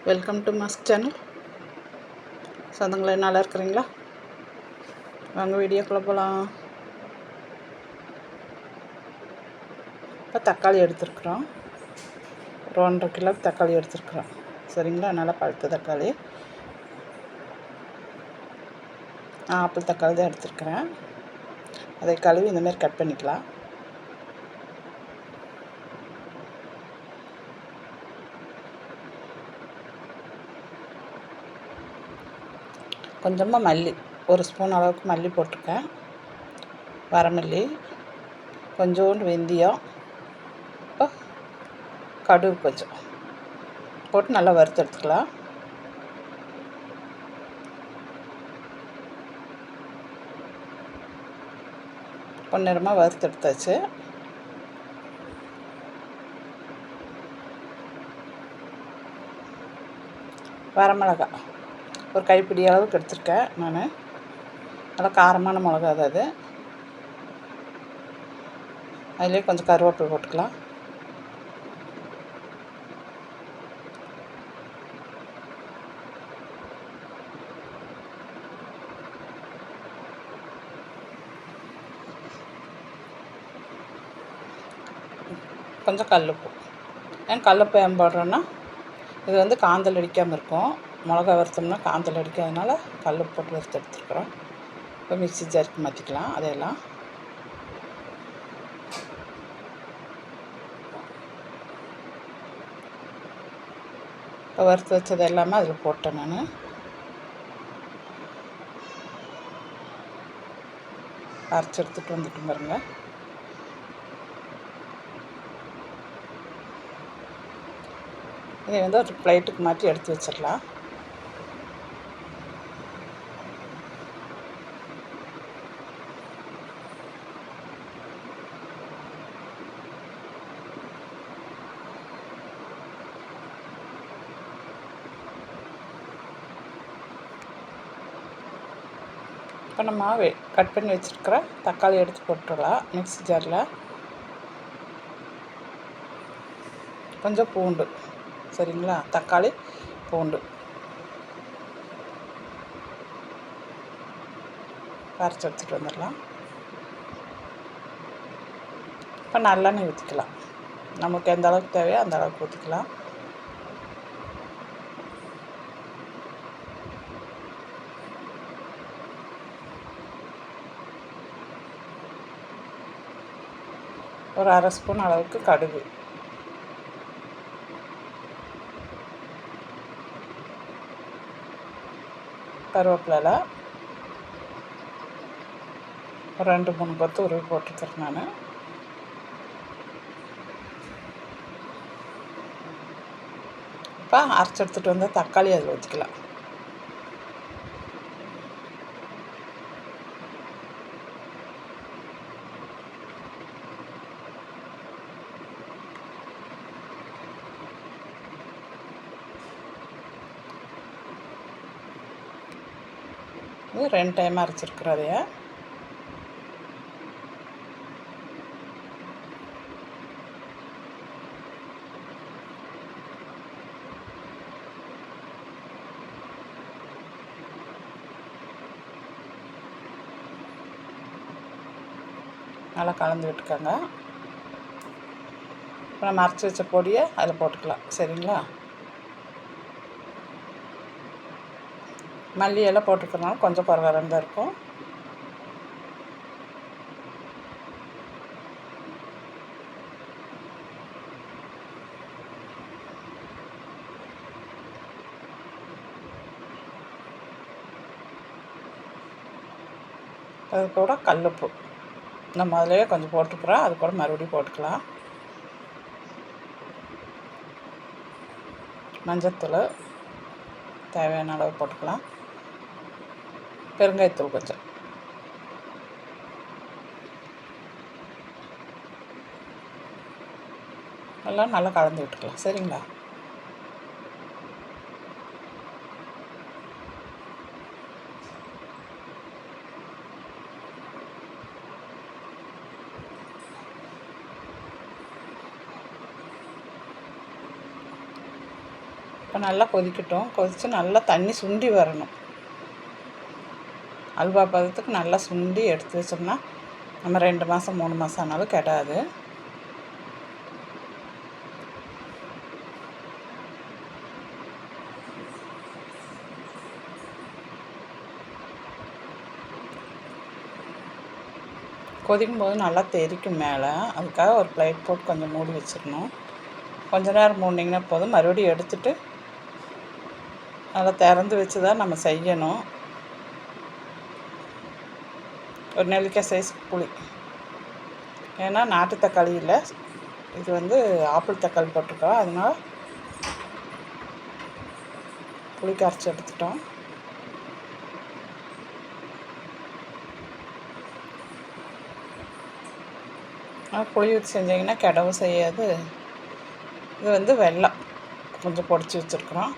Welcome to mask channel. சொந்தங்களே நல்லா இருக்கிறீங்களா? வாங்க வீடியோக்குள்ளே போகலாம். இப்போ தக்காளி எடுத்துருக்குறோம். ஒரு 1.5 கிலோ தக்காளி எடுத்துருக்குறோம். சரிங்களா? நல்லா பழுத்த தக்காளி. நான் ஆப்பிள் தக்காளி தான் எடுத்துருக்குறேன். அதை கழுவி இந்தமாரி கட் பண்ணிக்கலாம். கொஞ்சமாக மல்லி, ஒரு ஸ்பூன் அளவுக்கு மல்லி போட்டிருக்கேன். வரமல்லி, கொஞ்சோண்டு வெந்தயம், கடுகு கொஞ்சம் போட்டு நல்லா வறுத்து எடுத்துக்கலாம். பொன்னிறமாக வறுத்து எடுத்தாச்சு. வரமிளகா ஒரு கைப்பிடி அளவுக்கு எடுத்துருக்கேன் நான். நல்லா காரமான மிளகா தான் அது. அதிலே கொஞ்சம் கருவேப்பிலை போட்டுக்கலாம். கொஞ்சம் கல்லுப்பு. ஏன் கல்லுப்பு ஏன் போடுறோன்னா, இது வந்து காந்தல் அடிக்காமல் இருக்கும். மிளகா வறுத்தோம்னா காந்தல் அடிக்காதனால கல்லுப்பு போட்டு வறுத்து எடுத்துருக்குறோம். இப்போ மிக்ஸி ஜாருக்கு மாற்றிக்கலாம். அதையெல்லாம் இப்போ வறுத்து வச்சது எல்லாமே அதில் போட்டேன் நான். அரைச்சி எடுத்துகிட்டு வந்துட்டு பாருங்க. இதை வந்து ஒரு பிளேட்டுக்கு மாற்றி எடுத்து வச்சிடலாம். இப்போ நம்ம கட் பண்ணி வச்சுருக்கிற தக்காளி எடுத்து போட்டுடலாம் மிக்ஸி ஜாரில். கொஞ்சம் பூண்டு, சரிங்களா? தக்காளி, பூண்டு அரைச்சி எடுத்துகிட்டு வந்துடலாம். இப்போ நல்லெண்ணெய் ஊற்றிக்கலாம். நமக்கு எந்த அளவுக்கு தேவையோ அந்த அளவுக்கு ஊற்றிக்கலாம். ஒரு 1/2 ஸ்பூன் அளவுக்கு கடுகு, கருவேப்பிலை, ஒரு 2-3 கொத்து உருவி போட்டுருக்கிறேன் நான். இப்போ அரைச்சி எடுத்துகிட்டு வந்து தக்காளி அதில் ஊற்றிக்கலாம். இது 2 டைம் அரைச்சிருக்கிறோம். அதைய நல்லா கலந்து விட்டுக்கோங்க. இப்போ நம்ம அரைச்சி வச்ச பொடியை அதில் போட்டுக்கலாம். சரிங்களா? மல்லி எல்லாம் போட்டுக்கிறனால கொஞ்சம் பரவாயில்ல தான் இருக்கும். அது கூட கல்லுப்பு நம்ம அதிலேயே கொஞ்சம் போட்டுக்கிறோம். அது கூட மறுபடியும் போட்டுக்கலாம். மஞ்சத்தூள் தேவையான அளவு போட்டுக்கலாம். பெருங்காயத்தூள் கொஞ்சம். எல்லாம் நல்லா கலந்து விட்டுக்கலாம். சரிங்களா? இப்போ இப்போ நல்லா கொதிக்கட்டும். கொதித்து நல்லா தண்ணி சுண்டி வரணும். அல்வா பதத்துக்கு நல்லா சுண்டி எடுத்து வச்சோம்னா நம்ம 2 மாதம் 3 மாதம் ஆனாலும் கெடாது. கொதிக்கும்போது நல்லா தெறிக்கும் மேலே. அதுக்காக ஒரு பிளேட் போட்டு கொஞ்சம் மூடி வச்சிடணும். கொஞ்ச நேரம் மூடினீங்கன்னா போதும். மறுபடியும் எடுத்துட்டு நல்லா திறந்து வச்சு தான் நம்ம செய்யணும். ஒரு நெல்லிக்காய் சைஸ் புளி, ஏன்னா நாட்டு தக்காளி இல்லை, இது வந்து ஆப்பிள் தக்காளி போட்டிருக்கோம், அதனால புளி கரைச்சி எடுத்துட்டோம். புளி ஊற்றி செஞ்சிங்கன்னா கெடவும் செய்யாது. இது வந்து வெல்லம் கொஞ்சம் பொடிச்சு வச்சுருக்குறோம்,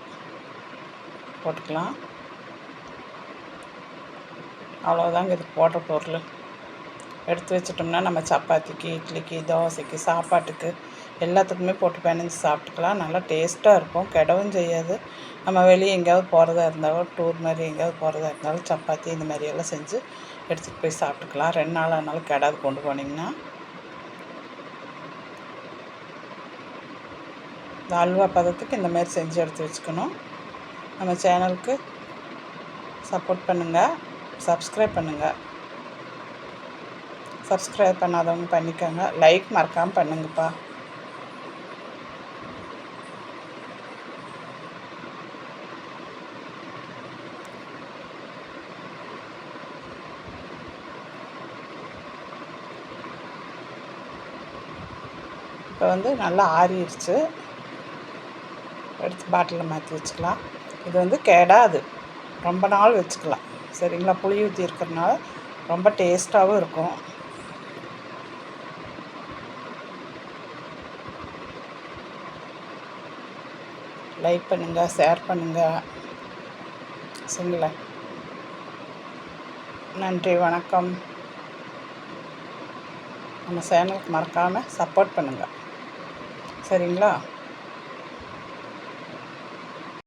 போட்டுக்கலாம். அவ்வளோதாங்க இது போடுற பொருள். எடுத்து வச்சிட்டோம்னா நம்ம சப்பாத்திக்கு, இட்லிக்கு, தோசைக்கு, சாப்பாட்டுக்கு எல்லாத்துக்குமே போட்டு பிணைஞ்சி சாப்பிட்டுக்கலாம். நல்லா டேஸ்ட்டாக இருக்கும், கெடவும் செய்யாது. நம்ம வெளியே எங்கேயாவது போகிறதா இருந்தாலும், டூர் மாதிரி எங்கேயாவது போகிறதா இருந்தாலும் சப்பாத்தி இந்த மாதிரியெல்லாம் செஞ்சு எடுத்துகிட்டு போய் சாப்பிட்டுக்கலாம். 2 நாள் ஆனாலும் கெடாது கொண்டு போனீங்கன்னா. இந்த அல்வா பதத்துக்கு இந்த மாதிரி செஞ்சு எடுத்து வச்சுக்கணும். நம்ம சேனலுக்கு சப்போர்ட் பண்ணுங்கள், சப்ஸ்கிரைப் பண்ணுங்கள். சப்ஸ்கிரைப் பண்ணாதவங்க பண்ணிக்கோங்க. லைக் மறக்காமல் பண்ணுங்கப்பா. இப்போ வந்து நல்லா ஆறிடுச்சு. எடுத்து பாட்டிலில் மாற்றி வச்சுக்கலாம். இது வந்து கெடாது, ரொம்ப நாள் வச்சுக்கலாம். சரிங்களா? புளி ஊற்றி இருக்கிறதுனால ரொம்ப டேஸ்ட்டாகவும் இருக்கும். லைக் பண்ணுங்கள், ஷேர் பண்ணுங்கள். சரிங்களா? நன்றி, வணக்கம். நம்ம சேனலுக்கு மறக்காமல் சப்போர்ட் பண்ணுங்கள். சரிங்களா?